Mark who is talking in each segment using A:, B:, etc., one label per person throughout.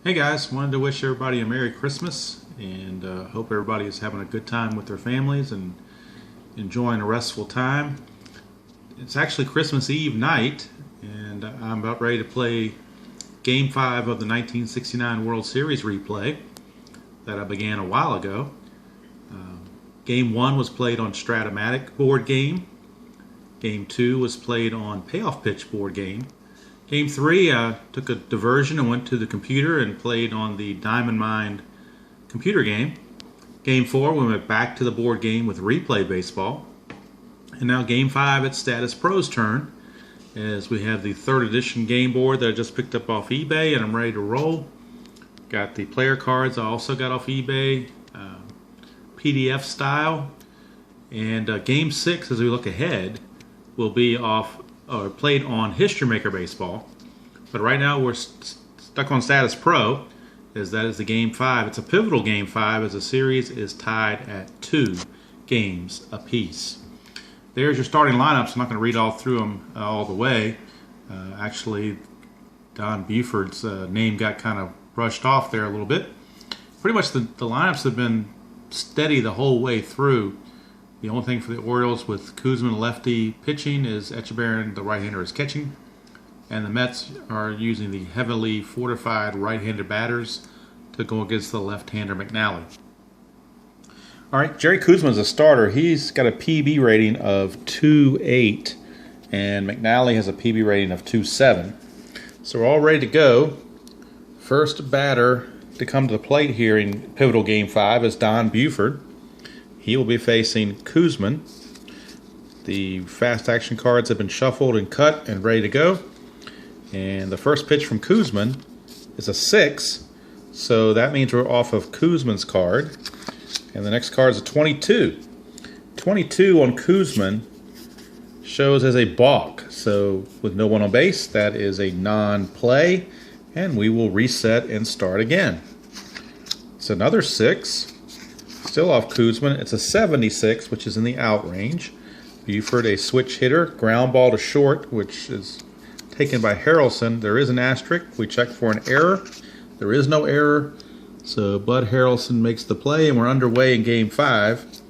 A: Hey guys, wanted to wish everybody a Merry Christmas and hope everybody is having a good time with their families and enjoying a restful time. It's actually Christmas Eve night and I'm about ready to play Game 5 of the 1969 World Series replay that I began a while ago. Game 1 was played on Strat-O-Matic board game. Game 2 was played on Payoff Pitch board game. Game 3, I took a diversion and went to the computer and played on the Diamond Mind computer game. Game 4, we went back to the board game with Replay Baseball. And now Game 5, it's Statis Pro's turn, as we have the 3rd edition game board that I just picked up off eBay and I'm ready to roll. Got the player cards I also got off eBay, PDF style. And Game 6, as we look ahead, will be played on History Maker Baseball. But right now we're stuck on Statis Pro, as that is the Game 5. It's a pivotal Game 5 as the series is tied at 2 games apiece. There's your starting lineups. I'm not going to read all through them all the way. Actually, Don Buford's name got kind of brushed off there a little bit. Pretty much the lineups have been steady the whole way through. The only thing for the Orioles with Koosman lefty pitching is Echeverria, the right-hander, is catching. And the Mets are using the heavily fortified right-handed batters to go against the left-hander McNally. All right, Jerry Koosman's a starter. He's got a PB rating of 2.8, and McNally has a PB rating of 2.7. So we're all ready to go. First batter to come to the plate here in pivotal Game 5 is Don Buford. He will be facing Koosman. The fast action cards have been shuffled and cut and ready to go. And the first pitch from Koosman is a 6. So that means we're off of Koosman's card. And the next card is a 22. 22 on Koosman shows as a balk. So with no one on base, that is a non-play. And we will reset and start again. It's another 6. Still off Koosman. It's a 76, which is in the out range. Buford, a switch hitter. Ground ball to short, which is taken by Harrelson. There is an asterisk. We check for an error. There is no error. So Bud Harrelson makes the play, and we're underway in Game 5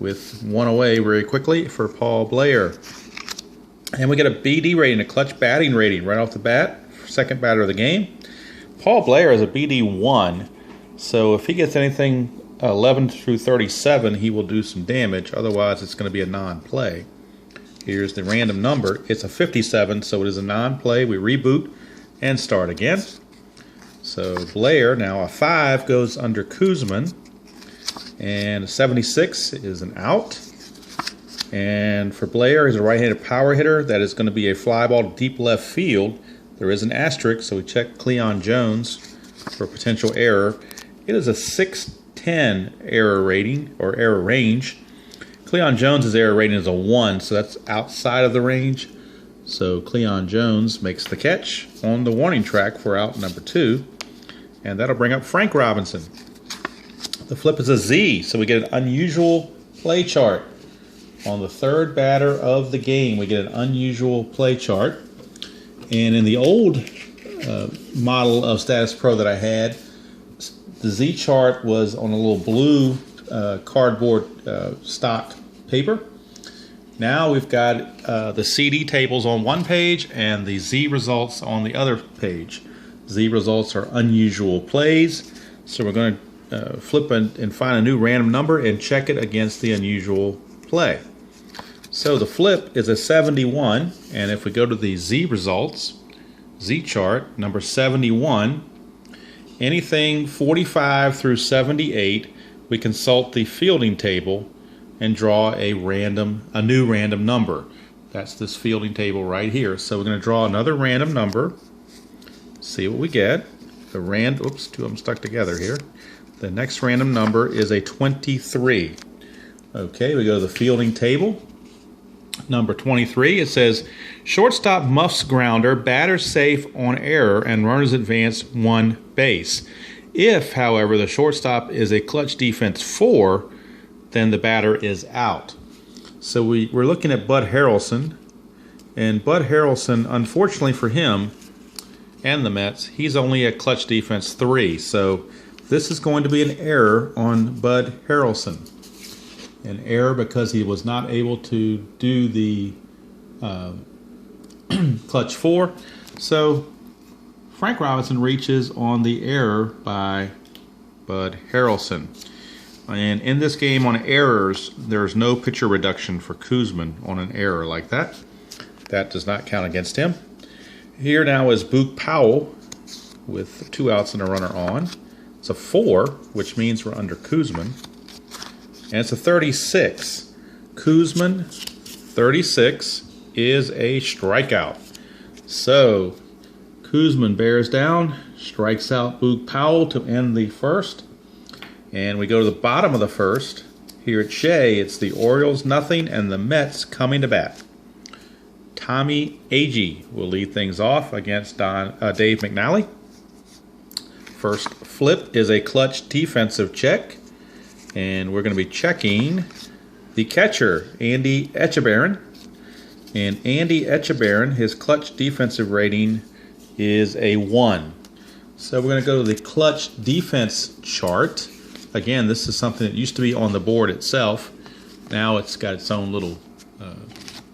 A: with one away very quickly for Paul Blair. And we get a BD rating, a clutch batting rating right off the bat. Second batter of the game. Paul Blair is a BD 1. So if he gets anything 11 through 37, he will do some damage. Otherwise, it's going to be a non-play. Here's the random number. It's a 57, so it is a non-play. We reboot and start again. So Blair, now a 5 goes under Koosman. And a 76 is an out. And for Blair, he's a right-handed power hitter. That is going to be a fly ball to deep left field. There is an asterisk, so we check Cleon Jones for a potential error. It is a 610 error rating, or error range. Cleon Jones' error rating is a 1, so that's outside of the range. So Cleon Jones makes the catch on the warning track for out number 2. And that'll bring up Frank Robinson. The flip is a Z, so we get an unusual play chart. On the 3rd batter of the game, we get an unusual play chart. And in the old model of Statis Pro that I had, the Z chart was on a little blue cardboard stock paper. Now we've got the CD tables on one page and the Z results on the other page. Z results are unusual plays. So we're going to flip and find a new random number and check it against the unusual play. So the flip is a 71, and if we go to the Z results, Z chart, number 71, anything 45 through 78, we consult the fielding table and draw a new random number. That's this fielding table right here. So we're going to draw another random number, see what we get. Oops, two of them stuck together here. The next random number is a 23. Okay, we go to the fielding table. Number 23, it says, shortstop muffs grounder, batter safe on error, and runners advance 1 base. If, however, the shortstop is a clutch defense 4, then the batter is out. So we're looking at Bud Harrelson, and Bud Harrelson, unfortunately for him, and the Mets. He's only at clutch defense 3. So this is going to be an error on Bud Harrelson. An error because he was not able to do the clutch 4. So Frank Robinson reaches on the error by Bud Harrelson. And in this game on errors, there's no pitcher reduction for Koosman on an error like that. That does not count against him. Here now is Boog Powell with 2 outs and a runner on. It's a 4, which means we're under Koosman. And it's a 36. Koosman, 36, is a strikeout. So Koosman bears down, strikes out Boog Powell to end the first. And we go to the bottom of the first. Here at Shea, it's the Orioles nothing and the Mets coming to bat. Tommy Agee will lead things off against Dave McNally. First flip is a clutch defensive check. And we're going to be checking the catcher, Andy Etchebarren. And Andy Etchebarren, his clutch defensive rating is a 1. So we're going to go to the clutch defense chart. Again, this is something that used to be on the board itself. Now it's got its own little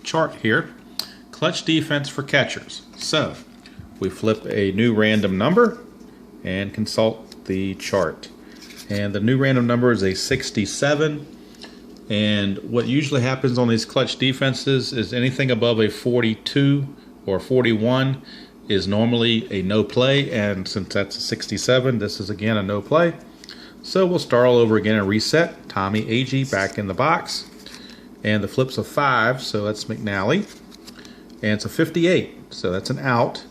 A: chart here. Clutch defense for catchers. So we flip a new random number and consult the chart. And the new random number is a 67. And what usually happens on these clutch defenses is anything above a 42 or 41 is normally a no play. And since that's a 67, this is again a no play. So we'll start all over again and reset. Tommy Agee back in the box. And the flip's a 5, so that's McNally. And it's a 58, so that's an out.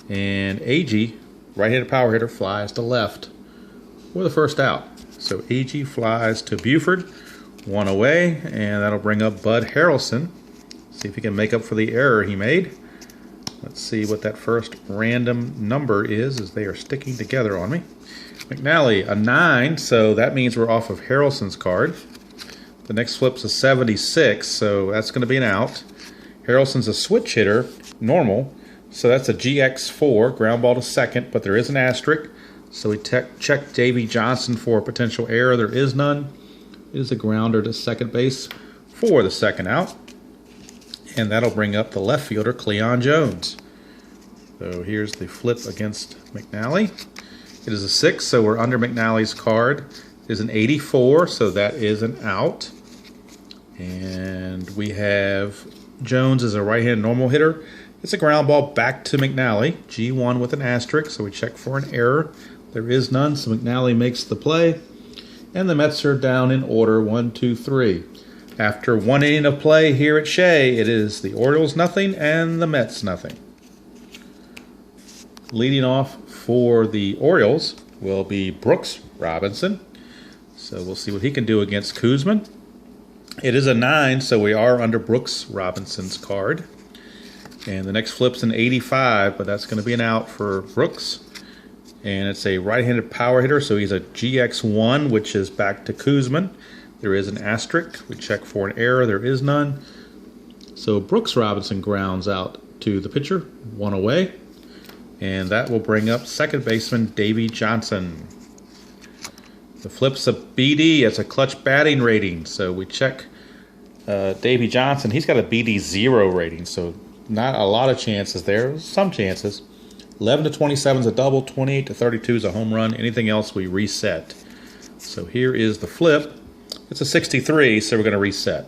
A: And Agee, right-handed power hitter, flies to left for the first out. So Agee flies to Buford, 1 away, and that'll bring up Bud Harrelson. See if he can make up for the error he made. Let's see what that first random number is as they are sticking together on me. McNally, a 9, so that means we're off of Harrelson's card. The next flip's a 76, so that's going to be an out. Harrelson's a switch hitter, normal, so that's a GX4, ground ball to second, but there is an asterisk. So we check Davey Johnson for a potential error. There is none. It is a grounder to second base for the second out. And that'll bring up the left fielder, Cleon Jones. So here's the flip against McNally. It is a 6, so we're under McNally's card. It is an 84, so that is an out. And we have Jones as a right-handed normal hitter. It's a ground ball back to McNally. G1 with an asterisk, so we check for an error. There is none, so McNally makes the play. And the Mets are down in order, 1, 2, 3. After 1 inning of play here at Shea, it is the Orioles nothing and the Mets nothing. Leading off for the Orioles will be Brooks Robinson. So we'll see what he can do against Koosman. It is a 9, so we are under Brooks Robinson's card. And the next flip's an 85, but that's going to be an out for Brooks. And it's a right-handed power hitter, so he's a GX1, which is back to Koosman. There is an asterisk. We check for an error. There is none. So Brooks Robinson grounds out to the pitcher, 1 away. And that will bring up second baseman Davey Johnson. The flip's a BD. It's a clutch batting rating. So we check Davey Johnson. He's got a BD 0 rating, so not a lot of chances there. Some chances. 11 to 27 is a double. 28 to 32 is a home run. Anything else, we reset. So here is the flip. It's a 63, so we're going to reset.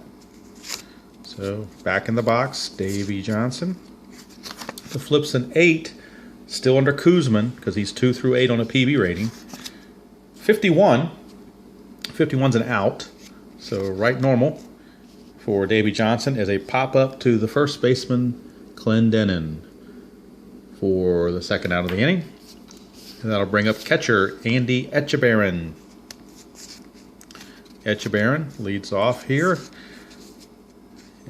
A: So back in the box, Davey Johnson. The flip's an 8. Still under Koosman because he's 2 through 8 on a PB rating. 51. 51's an out. So right normal for Davey Johnson is a pop-up to the first baseman, Clendenin, for the second out of the inning. And that'll bring up catcher Andy Etchebarren. Etchebarren leads off here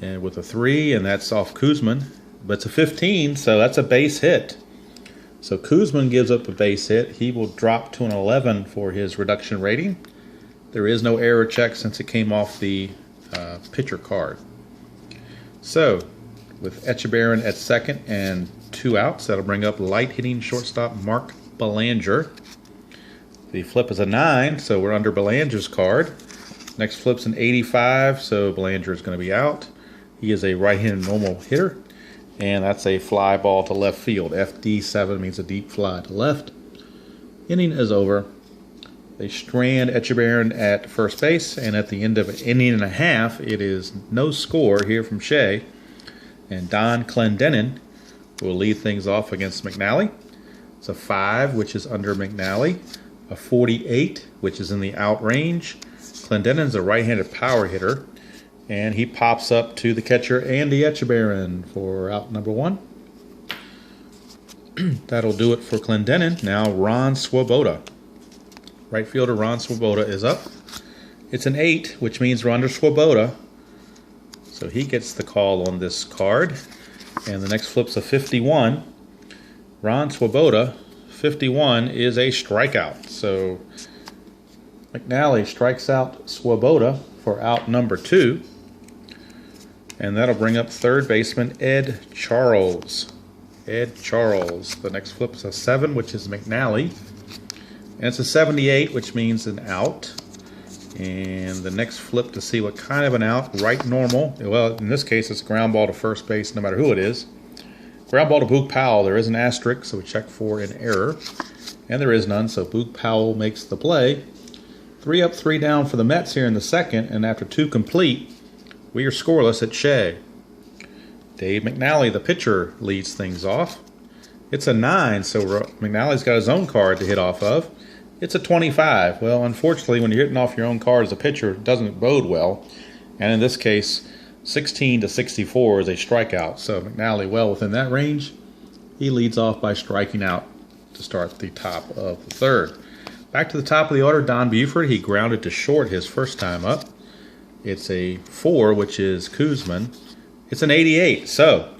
A: and with a 3, and that's off Koosman. But it's a 15, so that's a base hit. So Koosman gives up a base hit. He will drop to an 11 for his reduction rating. There is no error check since it came off the pitcher card. So with Etchebarren at second and 2 outs. That'll bring up light-hitting shortstop Mark Belanger. The flip is a 9, so we're under Belanger's card. Next flip's an 85, so Belanger is going to be out. He is a right-handed normal hitter, and that's a fly ball to left field. FD7 means a deep fly to left. Inning is over. They strand Etchebarren at first base, and at the end of an inning and a half, it is no score here from Shea. And Don Clendenin will lead things off against McNally. It's a 5, which is under McNally. A 48, which is in the out range. Clendenin's a right-handed power hitter, and he pops up to the catcher Andy Etchebarren for out number 1. That'll do it for Clendenin. Now Ron Swoboda. Right fielder Ron Swoboda is up. It's an 8, which means we're under Swoboda. So he gets the call on this card. And the next flip's a 51. Ron Swoboda, 51, is a strikeout. So McNally strikes out Swoboda for out number 2. And that'll bring up third baseman Ed Charles. Ed Charles. The next flip is a 7, which is McNally. And it's a 78, which means an out. And the next flip to see what kind of an out, right normal. Well, in this case, it's a ground ball to first base, no matter who it is. Ground ball to Boog Powell. There is an asterisk, so we check for an error. And there is none, so Boog Powell makes the play. 3 up, 3 down for the Mets here in the second, and after 2 complete, we are scoreless at Shea. Dave McNally, the pitcher, leads things off. It's a 9, so McNally's got his own card to hit off of. It's a 25. Well, unfortunately, when you're hitting off your own card as a pitcher, it doesn't bode well. And in this case, 16 to 64 is a strikeout. So McNally well within that range. He leads off by striking out to start the top of the third. Back to the top of the order, Don Buford. He grounded to short his first time up. It's a 4, which is Kuzman. It's an 88. So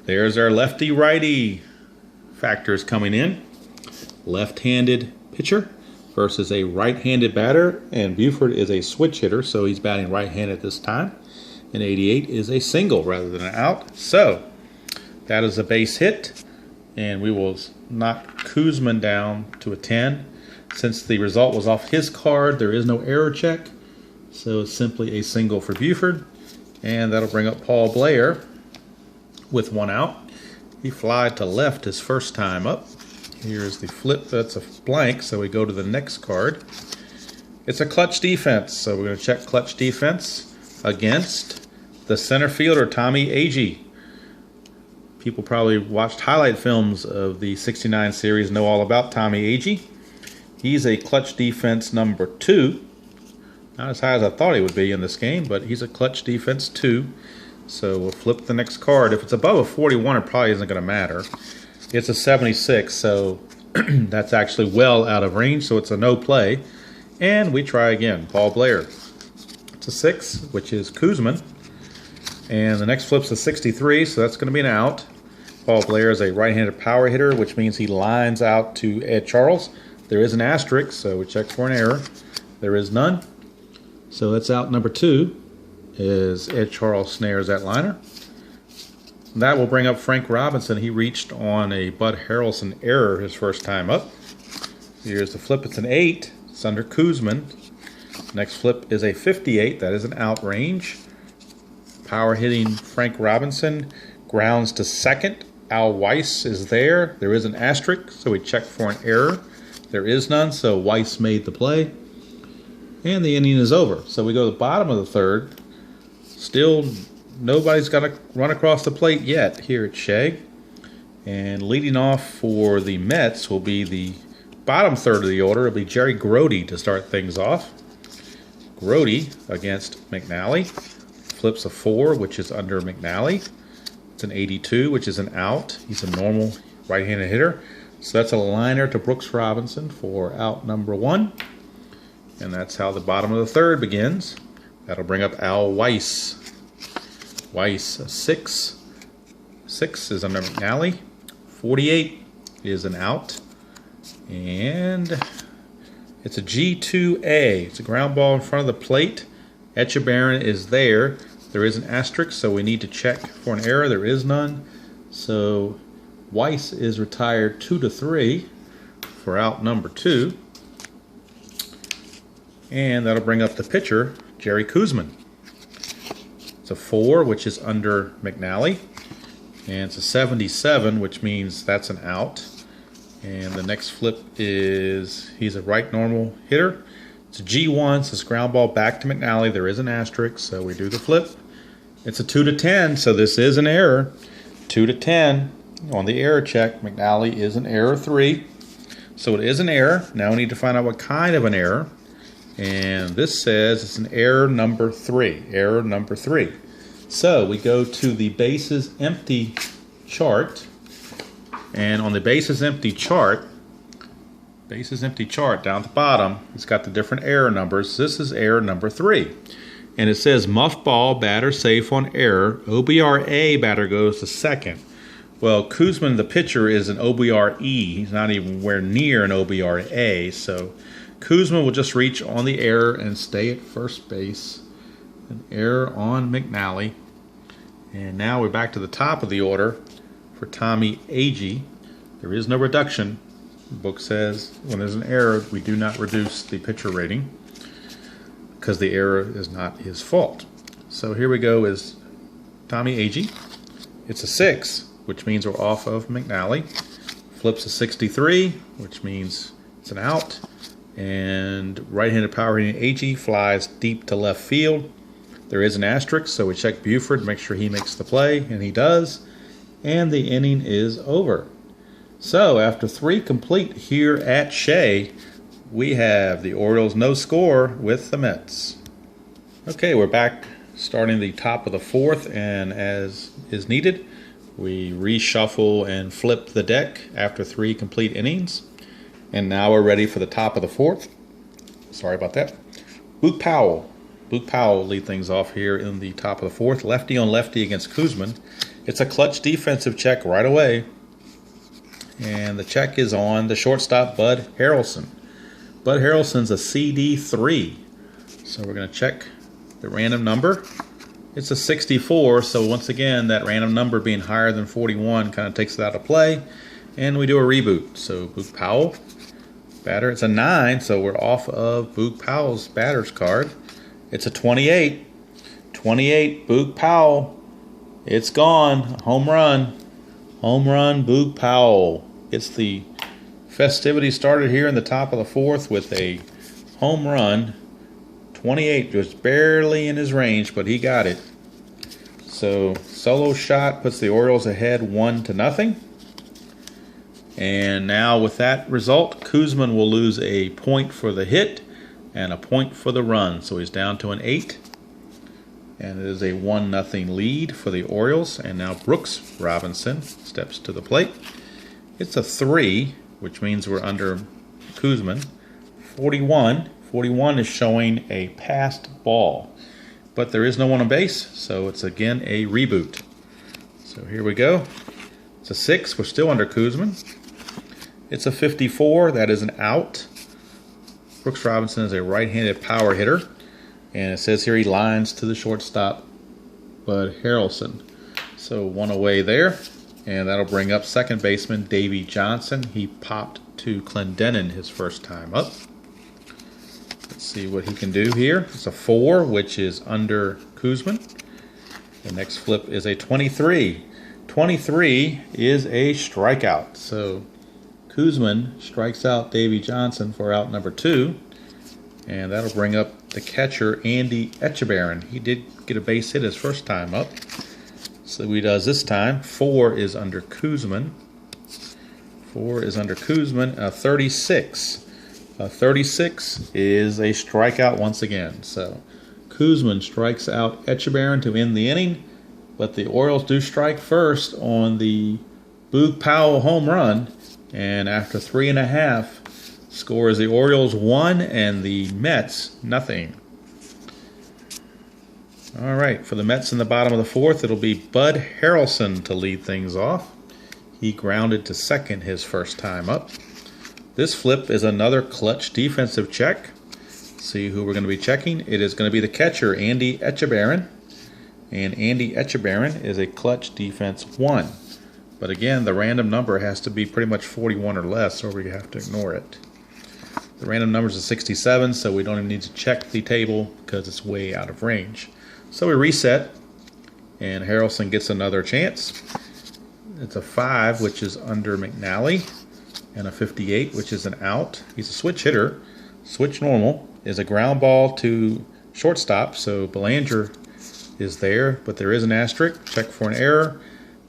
A: there's our lefty-righty factors coming in. Left-handed pitcher versus a right-handed batter, and Buford is a switch hitter, so he's batting right-handed this time. And 88 is a single rather than an out. So that is a base hit, and we will knock Kuzman down to a 10. Since the result was off his card, there is no error check, so it's simply a single for Buford. And that'll bring up Paul Blair with 1 out. He flied to left his first time up. Here's the flip. That's a blank, so we go to the next card. It's a clutch defense, so we're going to check clutch defense against the center fielder, Tommy Agee. People probably watched highlight films of the 69 series, know all about Tommy Agee. He's a clutch defense number 2. Not as high as I thought he would be in this game, but he's a clutch defense 2. So we'll flip the next card. If it's above a 41, it probably isn't going to matter. It's a 76, so that's actually well out of range, so it's a no play. And we try again. Paul Blair. It's a 6, which is Kuzman. And the next flip's a 63, so that's going to be an out. Paul Blair is a right-handed power hitter, which means he lines out to Ed Charles. There is an asterisk, so we check for an error. There is none. So that's out number 2, is Ed Charles snares that liner. That will bring up Frank Robinson. He reached on a Bud Harrelson error his first time up. Here's the flip. It's an 8. It's under Kuzman. Next flip is a 58. That is an out range. Power hitting Frank Robinson. Grounds to second. Al Weiss is there. There is an asterisk, so we check for an error. There is none, so Weiss made the play. And the inning is over. So we go to the bottom of the third. Still, nobody's got to run across the plate yet here at Shea. And leading off for the Mets will be the bottom third of the order. It'll be Jerry Grody to start things off. Grody against McNally. Flips a 4, which is under McNally. It's an 82, which is an out. He's a normal right-handed hitter. So that's a liner to Brooks Robinson for out number 1. And that's how the bottom of the third begins. That'll bring up Al Weiss. Weiss, a 6. 6 is under McNally. 48 is an out. And it's a G2A. It's a ground ball in front of the plate. Etchebarren is there. There is an asterisk, so we need to check for an error. There is none. So Weiss is retired 2-3 for out number 2. And that'll bring up the pitcher, Jerry Koosman. It's a 4, which is under McNally. And it's a 77, which means that's an out. And the next flip is, he's a right normal hitter. It's a G1, so it's ground ball back to McNally. There is an asterisk, so we do the flip. It's a 2-10, so this is an error. 2-10 on the error check. McNally is an error 3. So it is an error. Now we need to find out what kind of an error. And this says it's an error number 3. Error number 3. So we go to the bases empty chart. And on the bases empty chart down at the bottom, it's got the different error numbers. This is error number 3. And it says muff ball, batter safe on error. OBRA batter goes to second. Well, Koosman, the pitcher, is an OBRE. He's not even anywhere near an OBRA. So Koosman will just reach on the error and stay at first base. An error on McNally. And now we're back to the top of the order for Tommy Agee. There is no reduction. The book says when there's an error, we do not reduce the pitcher rating because the error is not his fault. So here we go is Tommy Agee. It's a 6, which means we're off of McNally. Flips a 63, which means it's an out. And right-handed power hitting Agee flies deep to left field. There is an asterisk, so we check Buford to make sure he makes the play, and he does. And the inning is over. So after 3 complete here at Shea, we have the Orioles no score with the Mets. Okay, we're back starting the top of the 4th, and as is needed, we reshuffle and flip the deck after 3 complete innings. And now we're ready for the top of the 4th. Sorry about that. Boog Powell. Boog Powell will lead things off here in the top of the 4th. Lefty on lefty against Koosman. It's a clutch defensive check right away. And the check is on the shortstop, Bud Harrelson. Bud Harrelson's a CD3. So we're going to check the random number. It's a 64, so once again, that random number being higher than 41 kind of takes it out of play. And we do a reboot. So Boog Powell, batter, it's a 9, so we're off of Boog Powell's batter's card. It's a 28. 28, Boog Powell. It's gone. Home run. Home run, Boog Powell. Gets the festivity started here in the top of the 4th with a home run. 28 was barely in his range, but he got it. So solo shot puts the Orioles ahead 1-0. And now with that result, Koosman will lose a point for the hit and a point for the run. So he's down to an 8. And it is a 1-0 lead for the Orioles. And now Brooks Robinson steps to the plate. It's a 3, which means we're under Koosman. 41. 41 is showing a passed ball. But there is no one on base, so it's again a reboot. So here we go. It's a 6. We're still under Koosman. It's a 54. That is an out. Brooks Robinson is a right-handed power hitter. And it says here he lines to the shortstop, Bud Harrelson. So 1 away there. And that'll bring up second baseman Davey Johnson. He popped to Clendenin his first time up. Let's see what he can do here. It's a 4, which is under Koosman. The next flip is a 23. 23 is a strikeout. So Koosman strikes out Davey Johnson for out number 2. And that'll bring up the catcher, Andy Etchebarren. He did get a base hit his first time up. So he does this time. 4 is under Koosman. 4 is under Koosman. 36. 36 is a strikeout once again. So Koosman strikes out Etchebarren to end the inning. But the Orioles do strike first on the Boog Powell home run. And after 3.5, score is the Orioles 1 and the Mets 0. All right, for the Mets in the bottom of the 4th, it'll be Bud Harrelson to lead things off. He grounded to second his first time up. This flip is another clutch defensive check. See who we're going to be checking. It is going to be the catcher, Andy Etchebarren. And Andy Etchebarren is a clutch defense 1. But again, the random number has to be pretty much 41 or less, or we have to ignore it. The random number is 67, so we don't even need to check the table because it's way out of range. So we reset, and Harrelson gets another chance. It's a 5, which is under McNally, and a 58, which is an out. He's a switch hitter. Switch normal is a ground ball to shortstop, so Belanger is there, but there is an asterisk. Check for an error.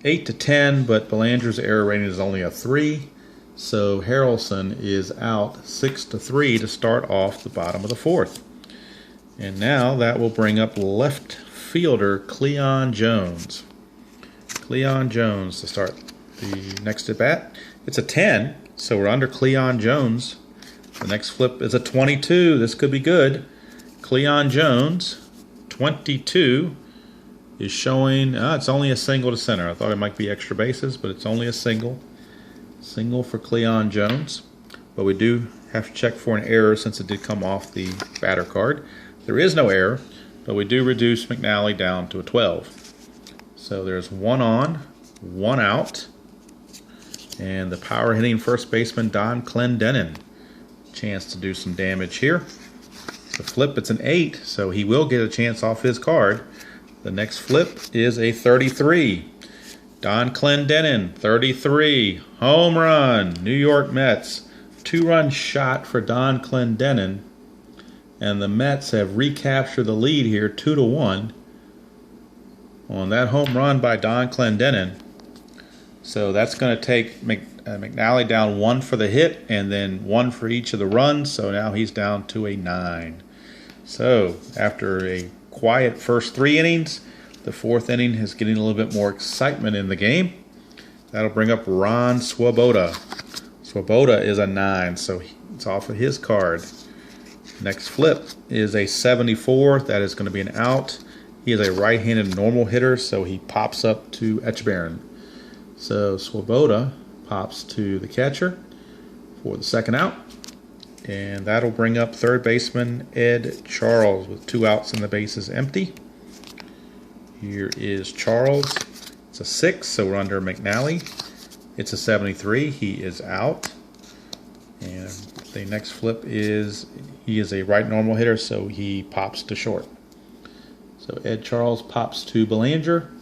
A: 8 to 10, but Belanger's error rating is only a 3. So Harrelson is out 6 to 3 to start off the bottom of the 4th. And now that will bring up left fielder Cleon Jones. Cleon Jones to start the next at bat. It's a 10, so we're under Cleon Jones. The next flip is a 22. This could be good. Cleon Jones, 22, is showing, it's only a single to center. I thought it might be extra bases, but it's only a single. Single for Cleon Jones. But we do have to check for an error since it did come off the batter card. There is no error, but we do reduce McNally down to a 12. So there's 1 on, 1 out. And the power hitting first baseman Don Clendenin. Chance to do some damage here. The flip, it's an 8, so he will get a chance off his card. The next flip is a 33. Don Clendenin, 33. Home run, New York Mets. 2-run shot for Don Clendenin. And the Mets have recaptured the lead here, 2-1. On that home run by Don Clendenin. So that's going to take McNally down 1 for the hit and then 1 for each of the runs. So now he's down to a 9. So after a quiet first 3 innings, the 4th inning is getting a little bit more excitement in the game. That'll bring up Ron Swoboda. Swoboda is a 9, so it's off of his card. Next flip is a 74. That is going to be an out. He is a right-handed normal hitter, so he pops up to Etchbarren. So Swoboda pops to the catcher for the second out. And that'll bring up third baseman Ed Charles with 2 outs and the bases empty. Here is Charles. It's a 6, so we're under McNally. It's a 73. He is out. And the next flip is, he is a right normal hitter, so he pops to short. So Ed Charles pops to Belanger.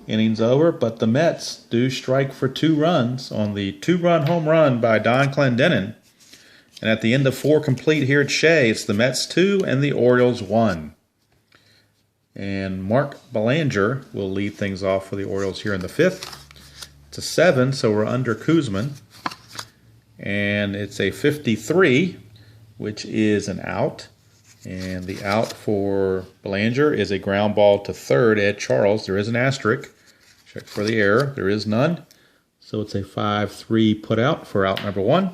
A: Innings over, but the Mets do strike for 2 runs on the 2-run home run by Don Clendenin. And at the end of 4 complete here at Shea, it's the Mets 2 and the Orioles 1. And Mark Belanger will lead things off for the Orioles here in the 5th. It's a 7, so we're under Kuzman. And it's a 53, which is an out. And the out for Belanger is a ground ball to third, Ed Charles. There is an asterisk. Check for the error. There is none. So it's a 5-3 put out for out number 1.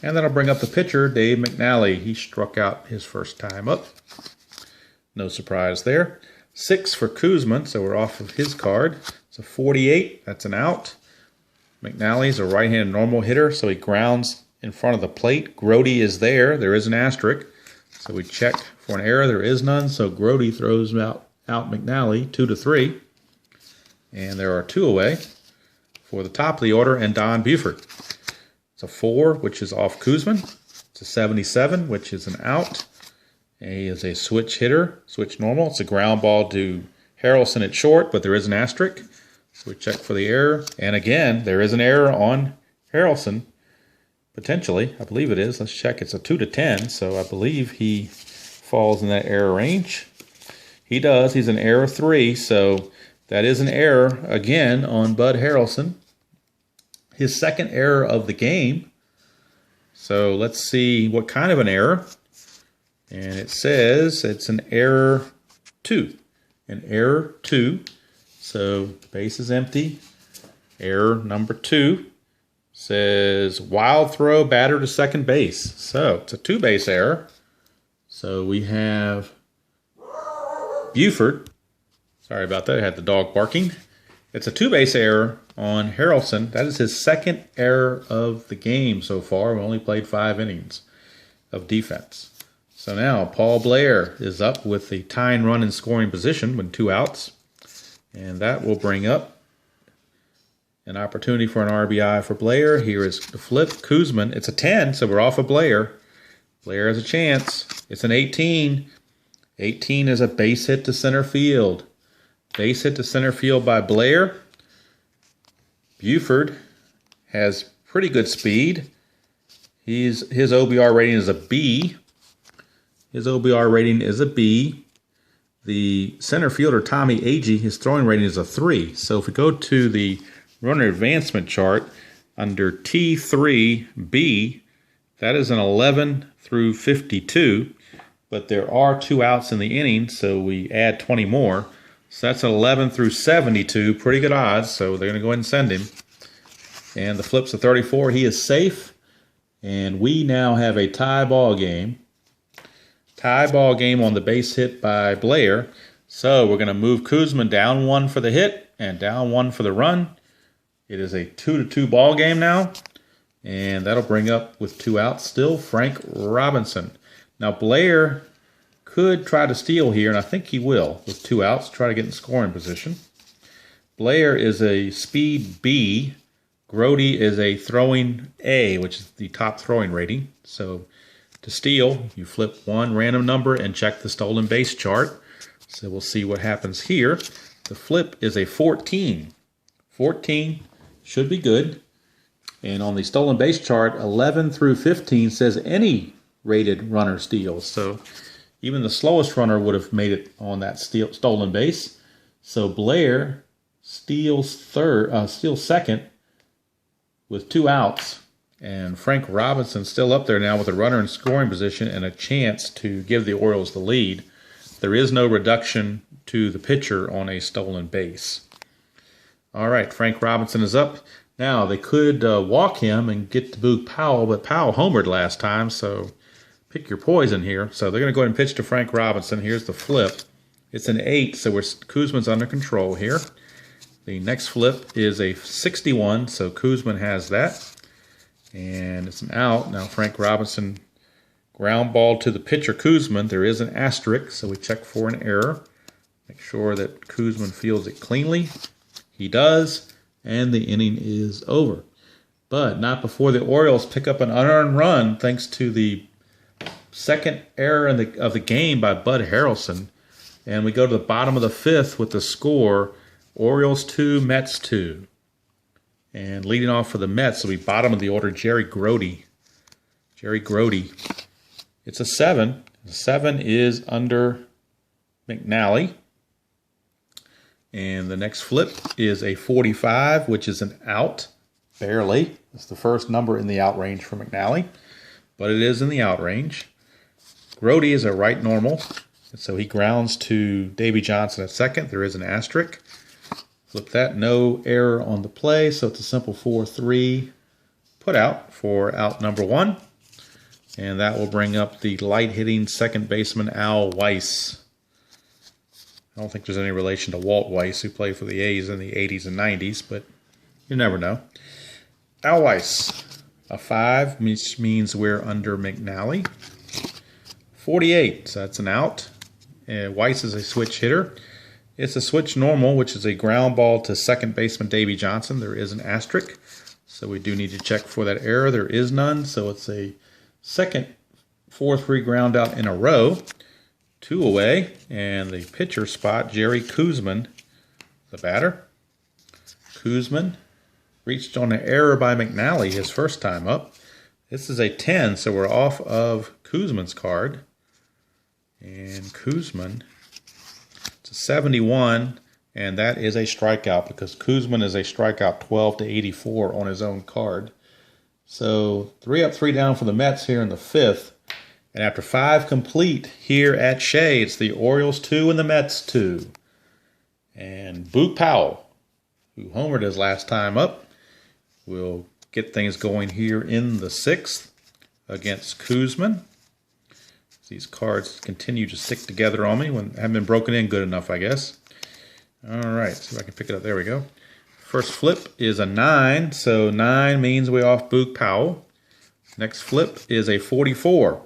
A: And that'll bring up the pitcher, Dave McNally. He struck out his first time up. No surprise there. 6 for Kuzman, so we're off of his card. It's a 48. That's an out. McNally's a right-handed normal hitter, so he grounds in front of the plate. Grody is there. There is an asterisk. So we check for an error. There is none, so Grody throws out McNally 2-3. And there are 2 away for the top of the order and Don Buford. It's a 4, which is off Kuzman. It's a 77, which is an out. And he is a switch hitter, switch normal. It's a ground ball to Harrelson at short, but there is an asterisk. So we check for the error. And again, there is an error on Harrelson. Potentially, I believe it is. Let's check. It's a 2-10, so I believe he falls in that error range. He does. He's an error 3, so that is an error again on Bud Harrelson. His second error of the game. So let's see what kind of an error. And it says it's an error 2. An error 2. So the base is empty. Error number 2 says wild throw batter to second base. So it's a 2-base error. So we have Buford. Sorry about that. I had the dog barking. It's a 2-base error on Harrelson. That is his second error of the game so far. We only played 5 innings of defense. So now Paul Blair is up with the tying run in scoring position with 2 outs. And that will bring up An opportunity for an RBI for Blair. Here is the flip. Kuzman. It's a 10, so we're off of Blair. Blair has a chance. It's an 18. 18 is a base hit to center field. Base hit to center field by Blair. Buford has pretty good speed. His OBR rating is a B. His OBR rating is a B. The center fielder, Tommy Agee, his throwing rating is a 3. So if we go to the runner advancement chart under T3B, that is an 11 through 52. But there are 2 outs in the inning, so we add 20 more. So that's an 11 through 72. Pretty good odds, so they're going to go ahead and send him. And the flip's a 34. He is safe. And we now have a tie ball game. Tie ball game on the base hit by Blair. So we're going to move Kuzman down 1 for the hit and down 1 for the run. It is a 2-2 ball game now. And that'll bring up, with 2 outs still, Frank Robinson. Now Blair could try to steal here, and I think he will, with 2 outs, try to get in scoring position. Blair is a speed B. Grody is a throwing A, which is the top throwing rating. So to steal, you flip 1 random number and check the stolen base chart. So we'll see what happens here. The flip is a 14. 14 should be good. And on the stolen base chart, 11 through 15 says any rated runner steals. So even the slowest runner would have made it on that stolen base. So Blair steals second with 2 outs, and Frank Robinson still up there now with a runner in scoring position and a chance to give the Orioles the lead. There is no reduction to the pitcher on a stolen base. All right, Frank Robinson is up. Now, they could walk him and get to Boog Powell, but Powell homered last time, so pick your poison here. So they're going to go ahead and pitch to Frank Robinson. Here's the flip. It's an 8, so Kuzman's under control here. The next flip is a 61, so Kuzman has that. And it's an out. Now Frank Robinson ground ball to the pitcher Kuzman. There is an asterisk, so we check for an error. Make sure that Kuzman fields it cleanly. He does, and the inning is over. But not before the Orioles pick up an unearned run thanks to the second error of the game by Bud Harrelson. And we go to the bottom of the 5th with the score, Orioles 2, Mets 2. And leading off for the Mets, will be bottom of the order, Jerry Grody. Jerry Grody. It's a 7. The 7 is under McNally. And the next flip is a 45, which is an out, barely. It's the first number in the out range for McNally, but it is in the out range. Grody is a right normal, so he grounds to Davy Johnson at second. There is an asterisk. Flip that, no error on the play, so it's a simple 4-3 put out for out number 1. And that will bring up the light-hitting second baseman Al Weiss. I don't think there's any relation to Walt Weiss, who played for the A's in the 80s and 90s, but you never know. Al Weiss, a 5, which means we're under McNally. 48, so that's an out. Weiss is a switch hitter. It's a switch normal, which is a ground ball to second baseman Davy Johnson. There is an asterisk, so we do need to check for that error. There is none, so it's a second 4-3 ground out in a row. 2 away, and the pitcher spot, Jerry Kuzman, the batter. Kuzman reached on an error by McNally his first time up. This is a 10, so we're off of Kuzman's card. And Kuzman, it's a 71, and that is a strikeout because Kuzman is a strikeout 12 to 84 on his own card. So 3 up, 3 down for the Mets here in the 5th. And after 5 complete here at Shea, it's the Orioles 2 and the Mets 2. And Boog Powell, who homered his last time up, will get things going here in the 6th against Kuzman. These cards continue to stick together on me when haven't been broken in good enough, I guess. All right, see if I can pick it up. There we go. First flip is a 9, so 9 means we're off Boog Powell. Next flip is a 44.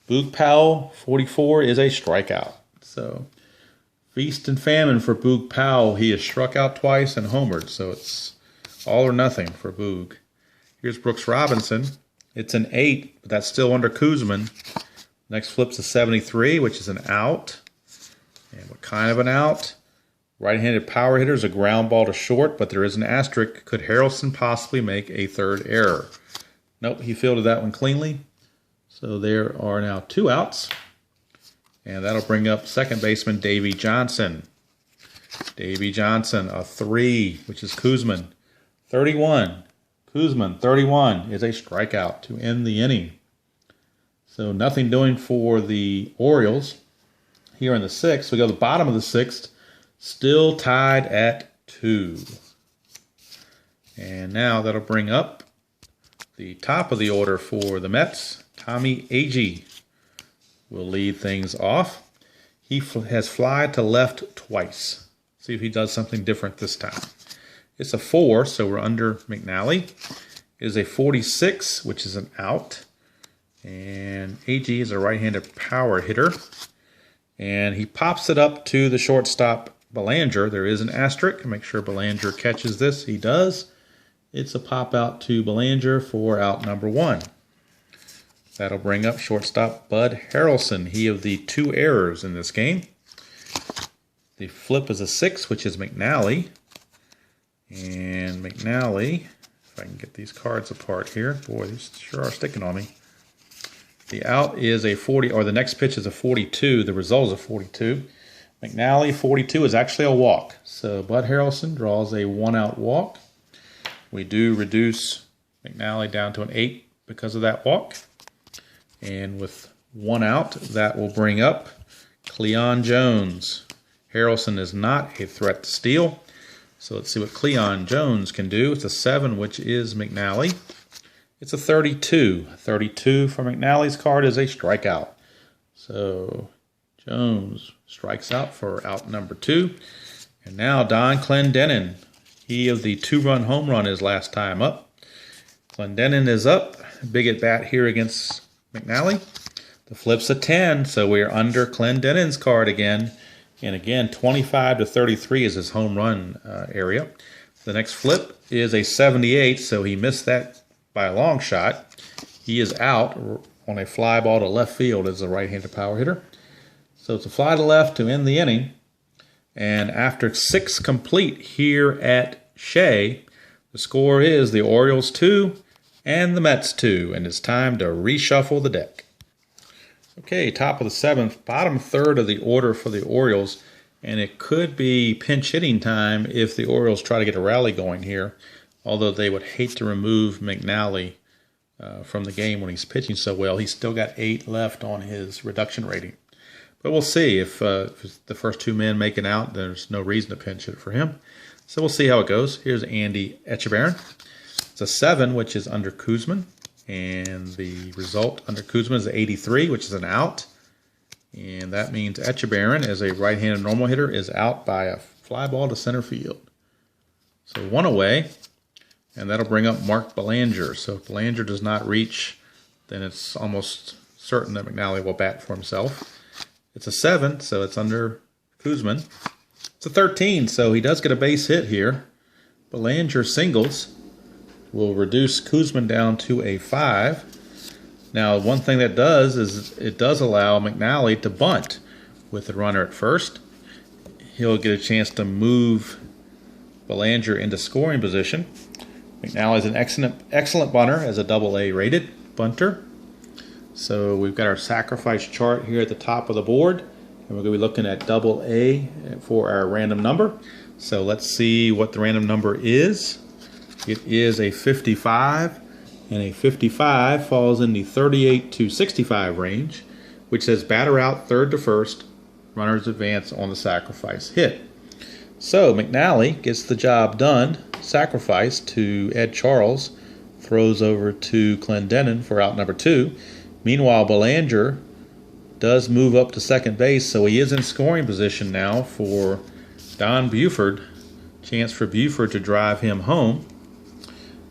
A: Boog Powell, 44 is a strikeout. So feast and famine for Boog Powell. He has struck out twice and homered, so it's All or nothing for Boog. Here's Brooks Robinson. It's an 8, but that's still under Kuzman. Next flip's a 73, which is an out. And what kind of an out? Right-handed power hitter is a ground ball to short, but there is an asterisk. Could Harrelson possibly make a third error? Nope, he fielded that one cleanly. So there are now 2 outs. And that'll bring up second baseman Davey Johnson. Davey Johnson, a 3, which is Kuzman. 31. Kuzman, 31, is a strikeout to end the inning. So nothing doing for the Orioles. Here in the 6th, we go to the bottom of the 6th, still tied at 2. And now that'll bring up the top of the order for the Mets. Tommy Agee will lead things off. He has flied to left twice. See if he does something different this time. It's a 4, so we're under McNally. It is a 46, which is an out. And Agee is a right-handed power hitter. And he pops it up to the shortstop, Belanger. There is an asterisk. Make sure Belanger catches this. He does. It's a pop out to Belanger for out number 1. That'll bring up shortstop Bud Harrelson. He of the 2 errors in this game. The flip is a 6, which is McNally. And McNally, if I can get these cards apart here. Boy, these sure are sticking on me. The out is a 40, or the next pitch is a 42. The result is a 42. McNally, 42, is actually a walk. So Bud Harrelson draws a 1-out walk. We do reduce McNally down to an 8 because of that walk. And with 1 out, that will bring up Cleon Jones. Harrelson is not a threat to steal. So let's see what Cleon Jones can do. It's a 7, which is McNally. It's a 32. 32 for McNally's card is a strikeout. So Jones strikes out for out number 2. And now Don Clendenin. He of the 2-run home run his last time up. Clendenin is up. Big at bat here against McNally. The flip's a 10, so we're under Clendenin's card again. And again, 25 to 33 is his home run area. The next flip is a 78, so he missed that by a long shot. He is out on a fly ball to left field as a right-handed power hitter. So it's a fly to left to end the inning. And after 6 complete here at Shea, the score is the Orioles 2 and the Mets 2. And it's time to reshuffle the deck. Okay, top of the 7th, bottom third of the order for the Orioles. And it could be pinch hitting time if the Orioles try to get a rally going here. Although they would hate to remove McNally from the game when he's pitching so well. He's still got 8 left on his reduction rating. But we'll see. If the first 2 men make it out, there's no reason to pinch hit for him. So we'll see how it goes. Here's Andy Etchebarren. It's a 7, which is under Kuzman. And the result under Kuzman is 83, which is an out. And that means Etchebarren, as a right-handed normal hitter, is out by a fly ball to center field. So 1 away. And that'll bring up Mark Belanger. So if Belanger does not reach, then it's almost certain that McNally will bat for himself. It's a 7, so it's under Kuzman. It's a 13, so he does get a base hit here. Belanger singles will reduce Kuzman down to a 5. Now, one thing that does is it does allow McNally to bunt with the runner at first. He'll get a chance to move Belanger into scoring position. McNally is an excellent bunter as a AA rated bunter. So we've got our sacrifice chart here at the top of the board. And we're going to be looking at AA for our random number. So let's see what the random number is. It is a 55. And a 55 falls in the 38 to 65 range, which says batter out third to first, runners advance on the sacrifice hit. So McNally gets the job done. Sacrifice to Ed Charles, throws over to Clendenin for out number 2. Meanwhile, Belanger does move up to second base, so he is in scoring position now for Don Buford. Chance for Buford to drive him home.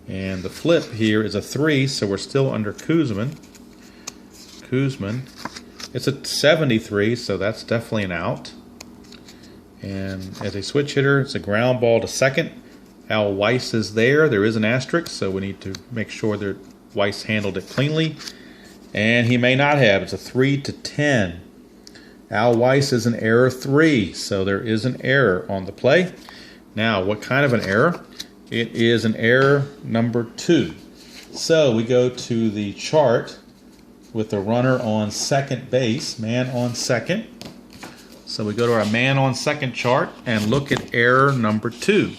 A: And the flip here is a 3, so we're still under Kuzman. It's a 73, so that's definitely an out. And as a switch hitter, it's a ground ball to second. Al Weiss is there. There is an asterisk, so we need to make sure that Weiss handled it cleanly. And he may not have. It's a 3-10. Al Weiss is an error 3, so there is an error on the play. Now, what kind of an error? It is an error number 2. So we go to the chart with the runner on second base, man on second. So we go to our man on second chart and look at error number 2.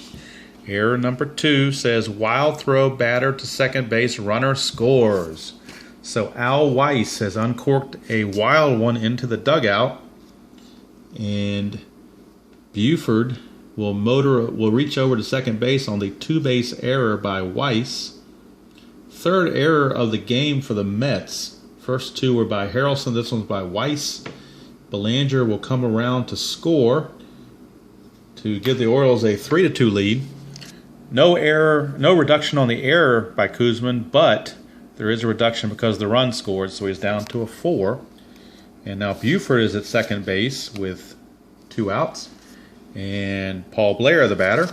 A: Error number 2 says wild throw, batter to second base, runner scores. So Al Weiss has uncorked a wild one into the dugout, and Buford will reach over to second base on the 2-base error by Weiss. Third error of the game for the Mets. First 2 were by Harrelson. This one's by Weiss. Belanger will come around to score to give the Orioles a 3-2 lead. No error, no reduction on the error by Koosman, but there is a reduction because the run scored, so he's down to a 4. And now Buford is at second base with 2 outs. And Paul Blair, the batter.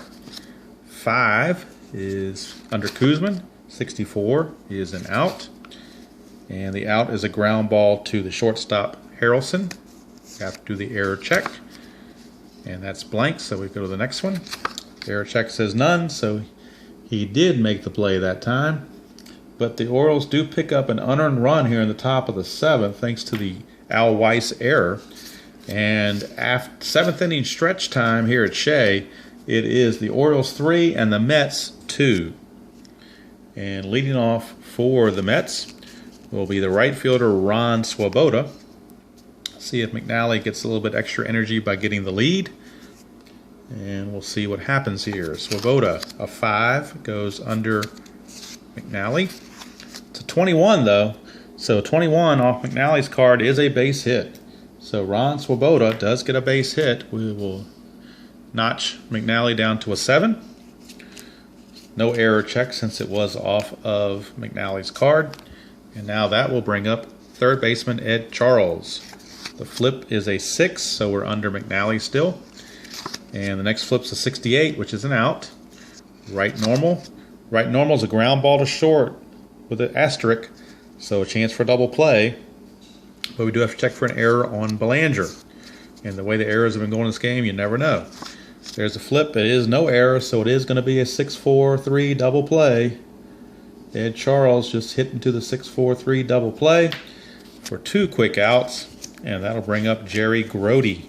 A: 5 is under Koosman. 64 is an out. And the out is a ground ball to the shortstop, Harrelson. Have to do the error check. And that's blank, so we go to the next one. The error check says none, so he did make the play that time. But the Orioles do pick up an unearned run here in the top of the 7th, thanks to the Al Weiss error. And after 7th inning stretch time here at Shea, it is the Orioles 3 and the Mets 2. And leading off for the Mets will be the right fielder Ron Swoboda. See if McNally gets a little bit extra energy by getting the lead. And we'll see what happens here. Swoboda, a 5, goes under McNally. It's a 21 though. So 21 off McNally's card is a base hit. So Ron Swoboda does get a base hit. We will notch McNally down to a 7. No error check since it was off of McNally's card. And now that will bring up third baseman Ed Charles. The flip is a 6, so we're under McNally still. And the next flip's a 68, which is an out. Right normal. Right normal is a ground ball to short with an asterisk, so a chance for a double play. But we do have to check for an error on Belanger. And the way the errors have been going in this game, you never know. There's a flip. It is no error, so it is going to be a 6-4-3 double play. Ed Charles just hit into the 6-4-3 double play for 2 quick outs. And that'll bring up Jerry Grody.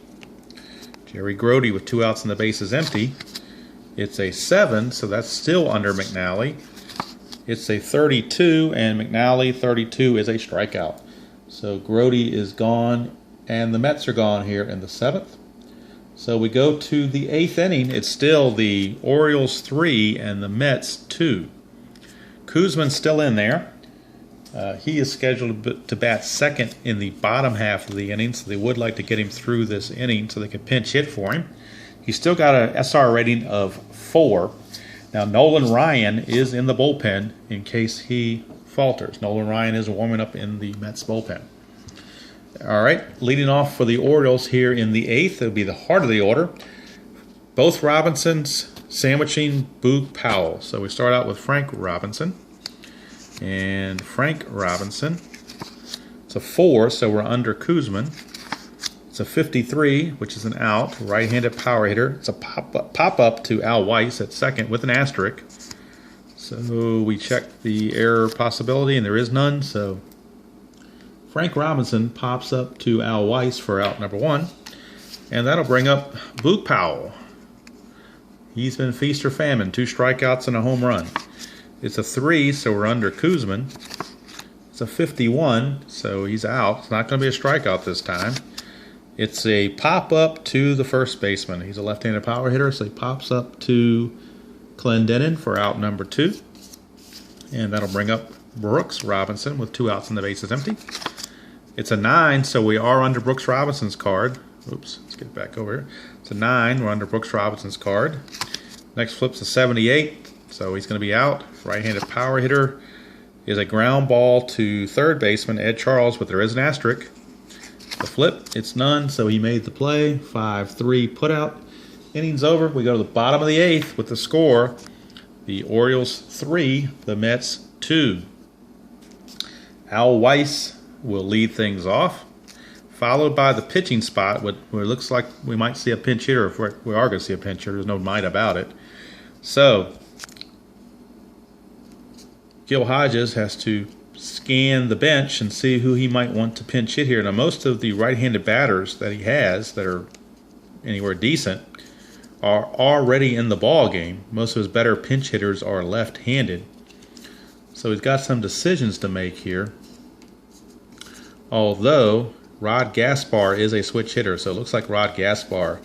A: Jerry Grody with 2 outs and the base is empty. It's a 7, so that's still under McNally. It's a 32, and McNally 32 is a strikeout. So Grody is gone, and the Mets are gone here in the 7th. So we go to the 8th inning. It's still the Orioles 3 and the Mets 2. Koosman's still in there. He is scheduled to bat second in the bottom half of the inning, so they would like to get him through this inning so they can pinch hit for him. He's still got an SR rating of 4. Now, Nolan Ryan is in the bullpen in case he falters. Nolan Ryan is warming up in the Mets bullpen. All right, leading off for the Orioles here in the 8th, it'll be the heart of the order. Both Robinsons sandwiching Boog Powell. So we start out with Frank Robinson. And Frank Robinson, it's a 4, so we're under Koosman. It's a 53, which is an out, right-handed power hitter. It's a pop-up to Al Weiss at second with an asterisk. So we check the error possibility, and there is none. So Frank Robinson pops up to Al Weiss for out number 1. And that'll bring up Boog Powell. He's been feast or famine, 2 strikeouts and a home run. It's a 3, so we're under Koosman. It's a 51, so he's out. It's not going to be a strikeout this time. It's a pop-up to the first baseman. He's a left-handed power hitter, so he pops up to Clendenin for out number 2. And that'll bring up Brooks Robinson with 2 outs and the base is empty. It's a 9, so we are under Brooks Robinson's card. Oops, let's get back over here. It's a 9, we're under Brooks Robinson's card. Next flip's a 78. So he's going to be out. Right-handed power hitter is a ground ball to third baseman Ed Charles, but there is an asterisk. The flip, it's none, so he made the play. 5-3 put out. Innings over. We go to the bottom of the 8th with the score The Orioles 3, the Mets 2. Al Weiss will lead things off, followed by the pitching spot, where it looks like we might see a pinch hitter. If we are going to see a pinch hitter, there's no might about it. So Gil Hodges has to scan the bench and see who he might want to pinch hit here. Now, most of the right-handed batters that he has that are anywhere decent are already in the ball game. Most of his better pinch hitters are left-handed. So he's got some decisions to make here. Although Rod Gaspar is a switch hitter, so it looks like Rod Gaspar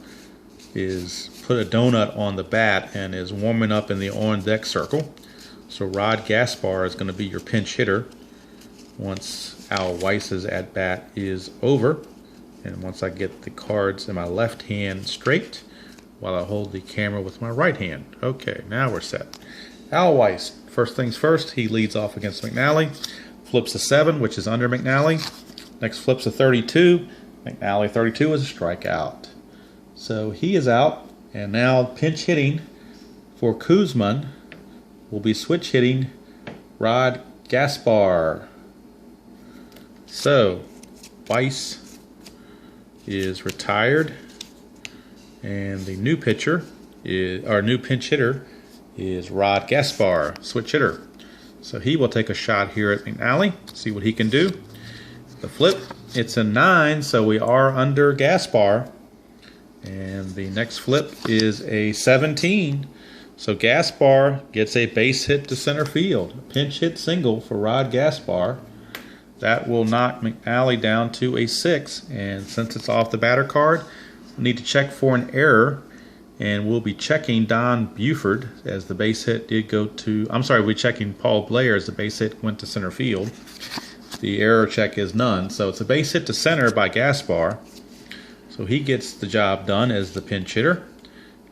A: is put a donut on the bat and is warming up in the on-deck circle. So Rod Gaspar is going to be your pinch hitter once Al Weiss's at-bat is over. And once I get the cards in my left hand straight while I hold the camera with my right hand. Okay, now we're set. Al Weiss, first things first, he leads off against McNally. Flips a 7, which is under McNally. Next flips a 32. McNally 32 is a strikeout. So he is out. And now pinch hitting for Kuzman will be switch hitting Rod Gaspar. So Weiss is retired. And the new pitcher, our new pinch hitter, is Rod Gaspar, switch hitter. So he will take a shot here at McNally, see what he can do. The flip, it's a 9, so we are under Gaspar. And the next flip is a 17. So Gaspar gets a base hit to center field. A pinch hit single for Rod Gaspar. That will knock McNally down to a 6. And since it's off the batter card, we need to check for an error. And we'll be checking Don Buford as the base hit did go to... I'm sorry, we'll be checking Paul Blair as the base hit went to center field. The error check is none. So it's a base hit to center by Gaspar. So he gets the job done as the pinch hitter.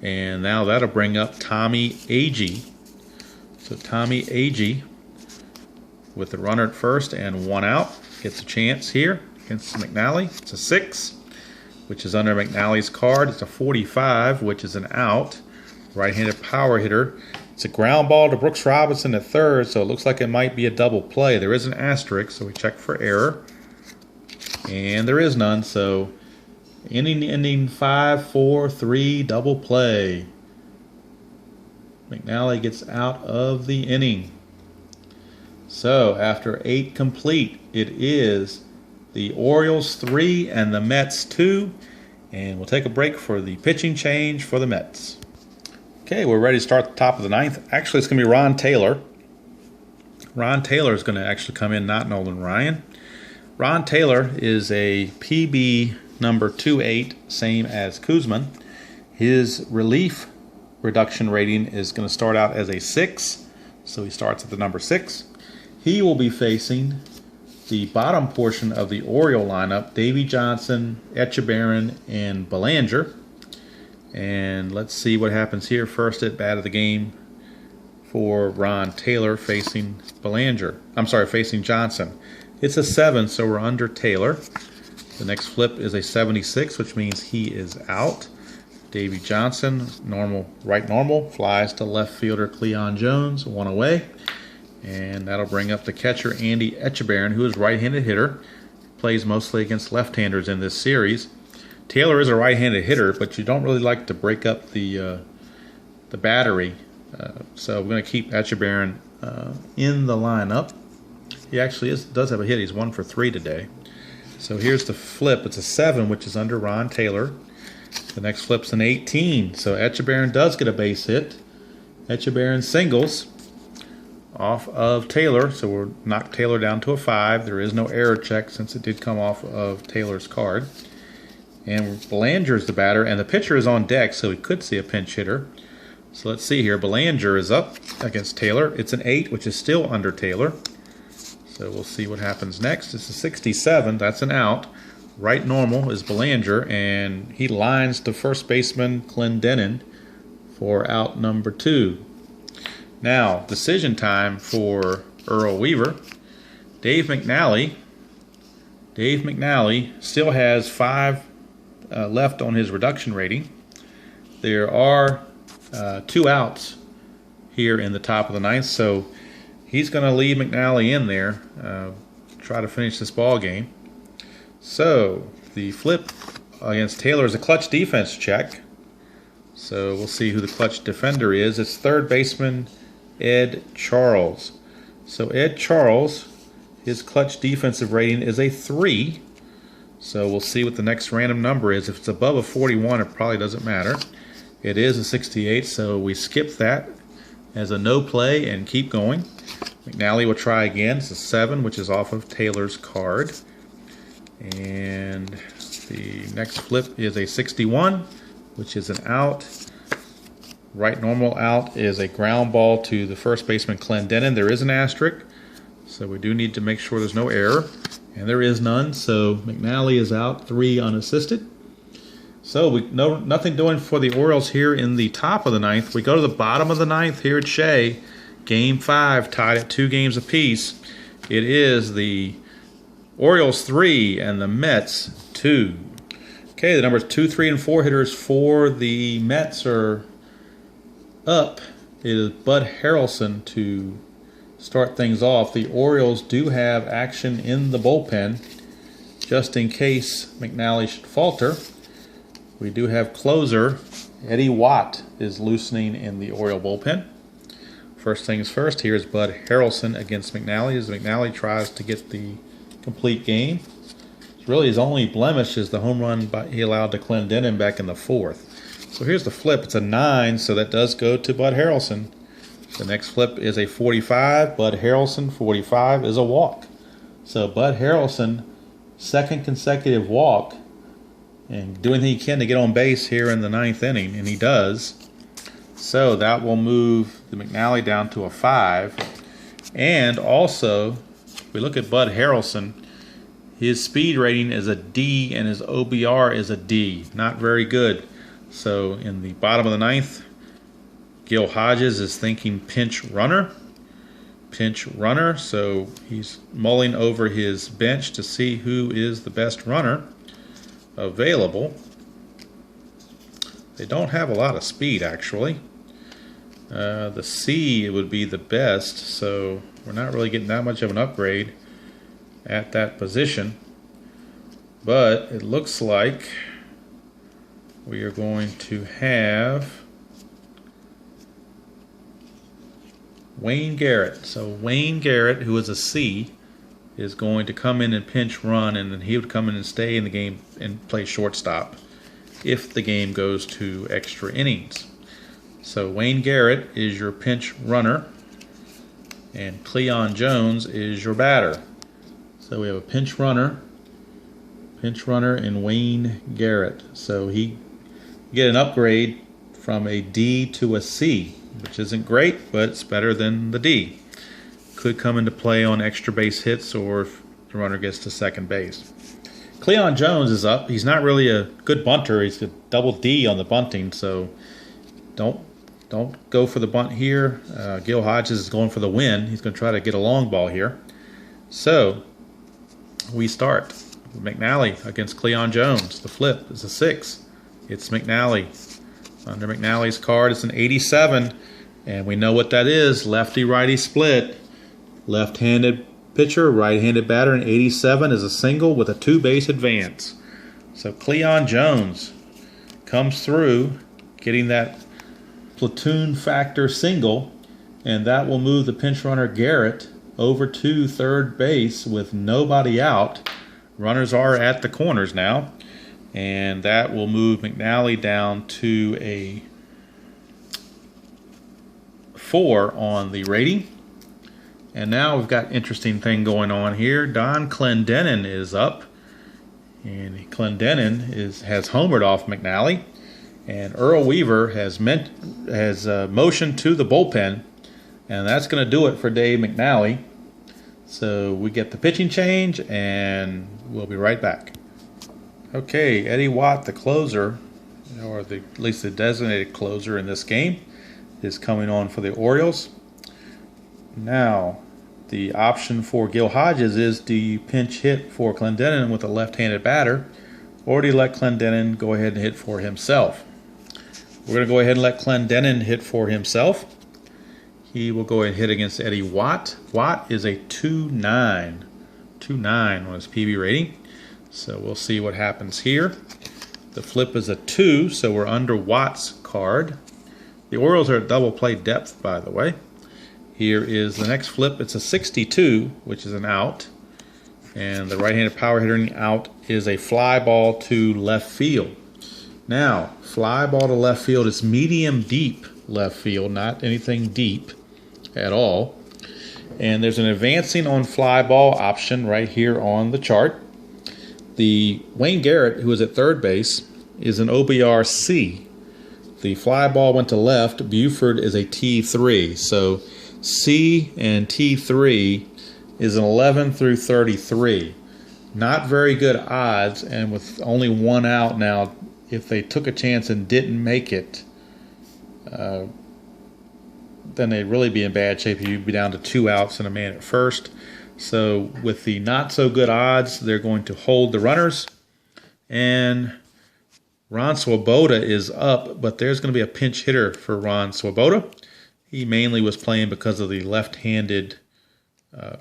A: And now that'll bring up Tommy Agee. So Tommy Agee, with the runner at first and 1 out, gets a chance here against McNally. It's a 6, which is under McNally's card. It's a 45, which is an out. Right-handed power hitter. It's a ground ball to Brooks Robinson at third, so it looks like it might be a double play. There is an asterisk, so we check for error. And there is none, so inning ending 5-4-3 double play. McNally gets out of the inning. So after 8 complete, it is the Orioles 3 and the Mets 2. And we'll take a break for the pitching change for the Mets. Okay, we're ready to start the top of the 9th. Actually, it's going to be Ron Taylor. Ron Taylor is going to actually come in, not Nolan Ryan. Ron Taylor is a PB number 28, same as Kuzman. His relief reduction rating is going to start out as a 6, so he starts at the number 6. He will be facing the bottom portion of the Oriole lineup, Davey Johnson, Etchebarren, and Belanger. And let's see what happens here. First at bat of the game for Ron Taylor facing facing Johnson. It's a 7, so we're under Taylor. The next flip is a 76, which means he is out. Davey Johnson, right normal, flies to left fielder Cleon Jones, 1 away. And that'll bring up the catcher Andy Etchebarren, who is right-handed hitter. Plays mostly against left-handers in this series. Taylor is a right-handed hitter, but you don't really like to break up the battery. So we're going to keep Etchebarren in the lineup. He actually does have a hit. He's 1 for 3 today. So here's the flip. It's a 7, which is under Ron Taylor. The next flip's an 18. So Etchebarren does get a base hit. Etchebarren singles off of Taylor. So we'll knock Taylor down to a 5. There is no error check since it did come off of Taylor's card. And Belanger is the batter, and the pitcher is on deck, so we could see a pinch hitter. So let's see here. Belanger is up against Taylor. It's an 8, which is still under Taylor. So we'll see what happens next. It's a 67. That's an out. Right normal is Belanger, and he lines to first baseman Clendenin for out number 2. Now, decision time for Earl Weaver. Dave McNally still has 5 left on his reduction rating. There are 2 outs here in the top of the ninth, so he's going to leave McNally in there, try to finish this ball game. So the flip against Taylor is a clutch defense check. So we'll see who the clutch defender is. It's third baseman Ed Charles. So Ed Charles, his clutch defensive rating is a 3. So we'll see what the next random number is. If it's above a 41, it probably doesn't matter. It is a 68, so we skip that as a no play and keep going. McNally will try again. It's a 7, which is off of Taylor's card. And the next flip is a 61, which is an out. Right normal out is a ground ball to the first baseman Clendenin. There is an asterisk, so we do need to make sure there's no error. And there is none, so McNally is out, 3 unassisted. So nothing doing for the Orioles here in the top of the ninth. We go to the bottom of the ninth here at Shea. Game 5 tied at 2 games apiece. It is the Orioles 3 and the Mets 2. Okay, the numbers 2, 3, and 4 hitters for the Mets are up. It is Bud Harrelson to start things off. The Orioles do have action in the bullpen just in case McNally should falter. We do have closer Eddie Watt is loosening in the Oriole bullpen. First things first, here is Bud Harrelson against McNally as McNally tries to get the complete game. It's really his only blemish is the home run he allowed to Clendenin back in the 4th. So here's the flip. It's a 9, so that does go to Bud Harrelson. The next flip is a 45. Bud Harrelson, 45, is a walk. So Bud Harrelson, second consecutive walk, and doing anything he can to get on base here in the 9th inning, and he does. So that will move the McNally down to a 5. And also, if we look at Bud Harrelson, his speed rating is a D and his OBR is a D. Not very good. So in the bottom of the 9th, Gil Hodges is thinking pinch runner. Pinch runner. So he's mulling over his bench to see who is the best runner available. They don't have a lot of speed, actually. The C would be the best, so we're not really getting that much of an upgrade at that position. But it looks like we are going to have Wayne Garrett. So Wayne Garrett, who is a C, is going to come in and pinch run, and then he would come in and stay in the game and play shortstop if the game goes to extra innings. So Wayne Garrett is your pinch runner, and Cleon Jones is your batter. So we have a pinch runner in Wayne Garrett. So he get an upgrade from a D to a C, which isn't great, but it's better than the D. Could come into play on extra base hits or if the runner gets to second base. Cleon Jones is up. He's not really a good bunter. He's a double D on the bunting, so don't go for the bunt here. Gil Hodges is going for the win. He's going to try to get a long ball here. So we start McNally against Cleon Jones. The flip is a 6. It's McNally. Under McNally's card, it's an 87, and we know what that is. Lefty-righty split. Left-handed pitcher, right-handed batter, and 87 is a single with a 2-base advance. So Cleon Jones comes through, getting that platoon factor single, and that will move the pinch runner Garrett over to third base with nobody out. Runners are at the corners now, and that will move McNally down to a 4 on the rating. And now we've got an interesting thing going on here. Don Clendenin is up, and Clendenin has homered off McNally, and Earl Weaver has motioned to the bullpen, and that's going to do it for Dave McNally. So we get the pitching change, and we'll be right back. Okay, Eddie Watt, the closer, or at least the designated closer in this game, is coming on for the Orioles. Now, the option for Gil Hodges is, do you pinch hit for Clendenin with a left-handed batter, or do you let Clendenin go ahead and hit for himself? We're going to go ahead and let Clendenin hit for himself. He will go ahead and hit against Eddie Watt. Watt is a 2.9. 2.9 on his PB rating. So we'll see what happens here. The flip is a 2, so we're under Watt's card. The Orioles are at double play depth, by the way. Here is the next flip. It's a 62, which is an out. And the right-handed power hitting out is a fly ball to left field. Now, fly ball to left field is medium deep left field, not anything deep at all. And there's an advancing on fly ball option right here on the chart. The Wayne Garrett, who is at third base, is an OBR C. The fly ball went to left. Buford is a T3. So C and T3 is an 11 through 33. Not very good odds, and with only one out now, if they took a chance and didn't make it, then they'd really be in bad shape. You'd be down to 2 outs and a man at first. So with the not so good odds, they're going to hold the runners. And Ron Swoboda is up, but there's going to be a pinch hitter for Ron Swoboda. He mainly was playing because of the left-handed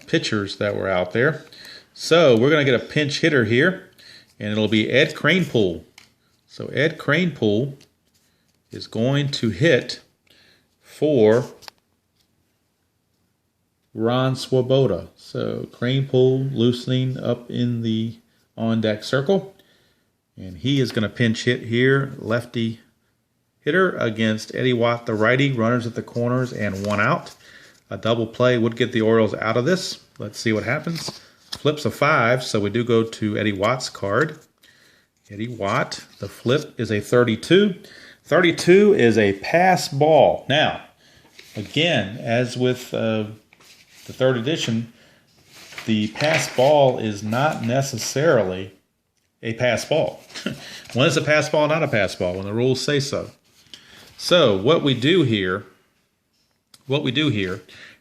A: pitchers that were out there. So we're going to get a pinch hitter here, and it'll be Ed Kranepool. So Ed Kranepool is going to hit for Ron Swoboda. So Kranepool loosening up in the on-deck circle. And he is going to pinch hit here, lefty hitter against Eddie Watt, the righty. Runners at the corners and 1 out. A double play would get the Orioles out of this. Let's see what happens. Flips a 5, so we do go to Eddie Watt's card. Eddie Watt, the flip is a 32. 32 is a pass ball. Now, again, as with the third edition, the pass ball is not necessarily a pass ball. When is a pass ball not a pass ball? When the rules say so. So what we do here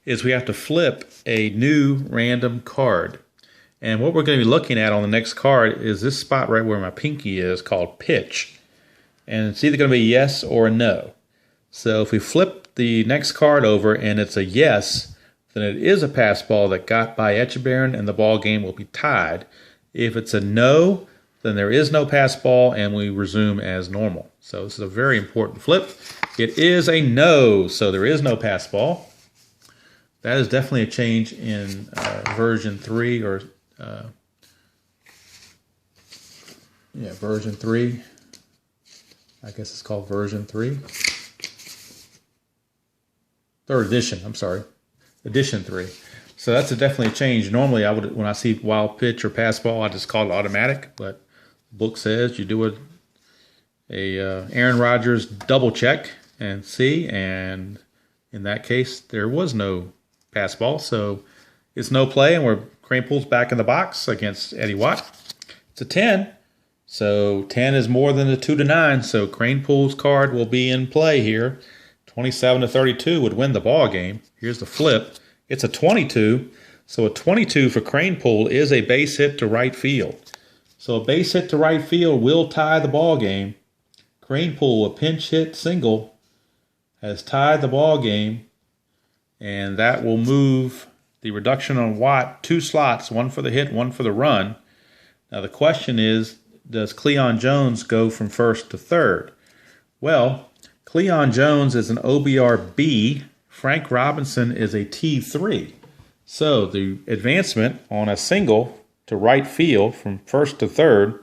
A: is we have to flip a new random card. And what we're going to be looking at on the next card is this spot right where my pinky is called pitch. And it's either going to be yes or a no. So if we flip the next card over and it's a yes, then it is a pass ball that got by Etchebarren and the ball game will be tied. If it's a no, then there is no pass ball and we resume as normal. So this is a very important flip. It is a no, so there is no pass ball. That is definitely a change in version 3 or version 3. I guess it's called version 3. Third edition, I'm sorry. Edition 3. So that's definitely a change. Normally, I would, when I see wild pitch or pass ball, I just call it automatic. But the book says you do a Aaron Rodgers double check and see. And in that case, there was no pass ball. So it's no play, and Kranepool's back in the box against Eddie Watt. It's a 10. So 10 is more than the 2-9. So Kranepool's card will be in play here. 27-32 would win the ball game. Here's the flip. It's a 22. So a 22 for Kranepool is a base hit to right field. So a base hit to right field will tie the ball game. Kranepool, a pinch hit single, has tied the ball game, and that will move the reduction on Watt 2 slots, 1 for the hit, 1 for the run. Now the question is, does Cleon Jones go from first to third? Well, Cleon Jones is an OBR B. Frank Robinson is a T3. So the advancement on a single to right field from first to third,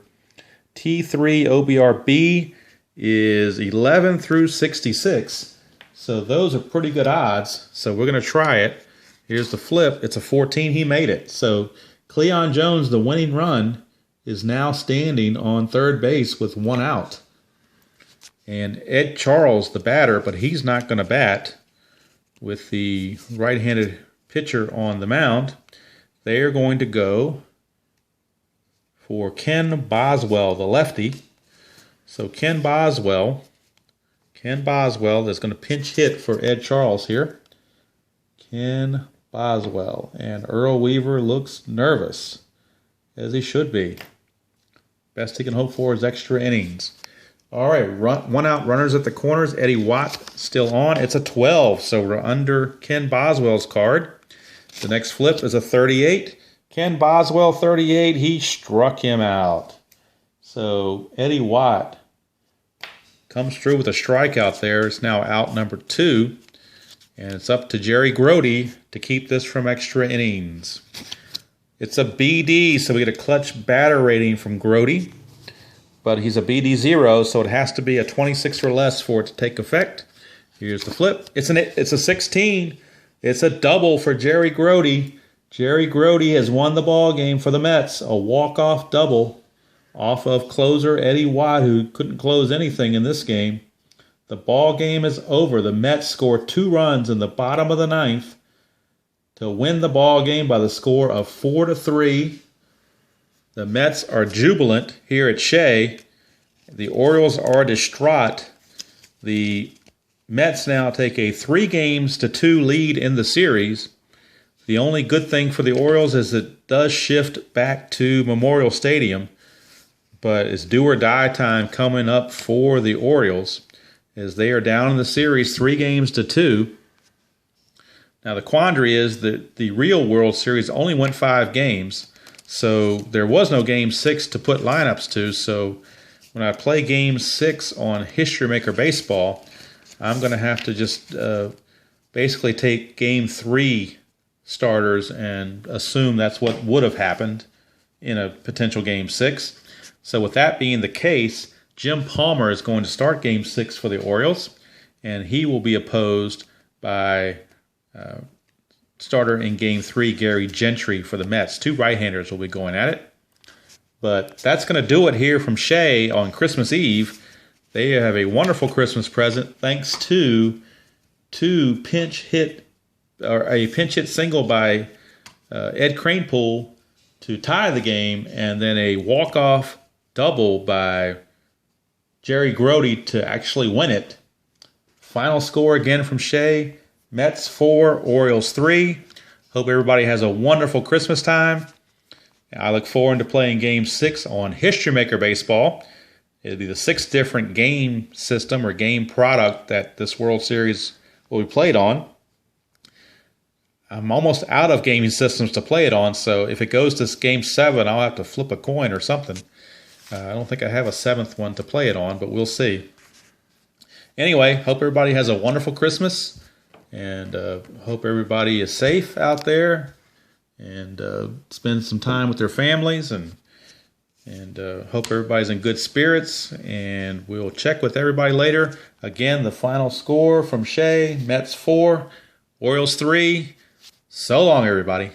A: T3 OBR B is 11 through 66. So those are pretty good odds. So we're going to try it. Here's the flip. It's a 14. He made it. So Cleon Jones, the winning run, is now standing on third base with 1 out. And Ed Charles, the batter, but he's not going to bat with the right-handed pitcher on the mound. They are going to go for Ken Boswell, the lefty. So Ken Boswell is going to pinch hit for Ed Charles here. Ken Boswell. And Earl Weaver looks nervous, as he should be. Best he can hope for is extra innings. All right, one out, runners at the corners. Eddie Watt still on. It's a 12, so we're under Ken Boswell's card. The next flip is a 38. Ken Boswell, 38. He struck him out. So Eddie Watt comes through with a strikeout there. It's now out number 2. And it's up to Jerry Grody to keep this from extra innings. It's a BD, so we get a clutch batter rating from Grody. But he's a BD 0, so it has to be a 26 or less for it to take effect. Here's the flip. It's a 16. It's a double for Jerry Grody. Jerry Grody has won the ball game for the Mets. A walk-off double off of closer Eddie Watt, who couldn't close anything in this game. The ball game is over. The Mets score 2 runs in the bottom of the 9th to win the ball game by the score of 4-3. The Mets are jubilant here at Shea. The Orioles are distraught. The Mets now take a 3-2 lead in the series. The only good thing for the Orioles is it does shift back to Memorial Stadium, but it's do or die time coming up for the Orioles as they are down in the series 3-2. Now the quandary is that the real World Series only went 5 games. So there was no Game 6 to put lineups to. So when I play Game 6 on History Maker Baseball, I'm going to have to just basically take Game 3 starters and assume that's what would have happened in a potential Game 6. So with that being the case, Jim Palmer is going to start Game 6 for the Orioles, and he will be opposed by starter in Game 3, Gary Gentry for the Mets. 2 right-handers will be going at it. But that's going to do it here from Shea on Christmas Eve. They have a wonderful Christmas present thanks to a pinch hit single by Ed Kranepool to tie the game, and then a walk-off double by Jerry Grody to actually win it. Final score again from Shea. Mets 4, Orioles 3. Hope everybody has a wonderful Christmas time. I look forward to playing Game 6 on History Maker Baseball. It'll be the 6th different game system or game product that this World Series will be played on. I'm almost out of gaming systems to play it on, so if it goes to Game 7, I'll have to flip a coin or something. I don't think I have a 7th one to play it on, but we'll see. Anyway, hope everybody has a wonderful Christmas. And hope everybody is safe out there and spend some time with their families. And hope everybody's in good spirits. And we'll check with everybody later. Again, the final score from Shea, Mets 4, Orioles 3. So long, everybody.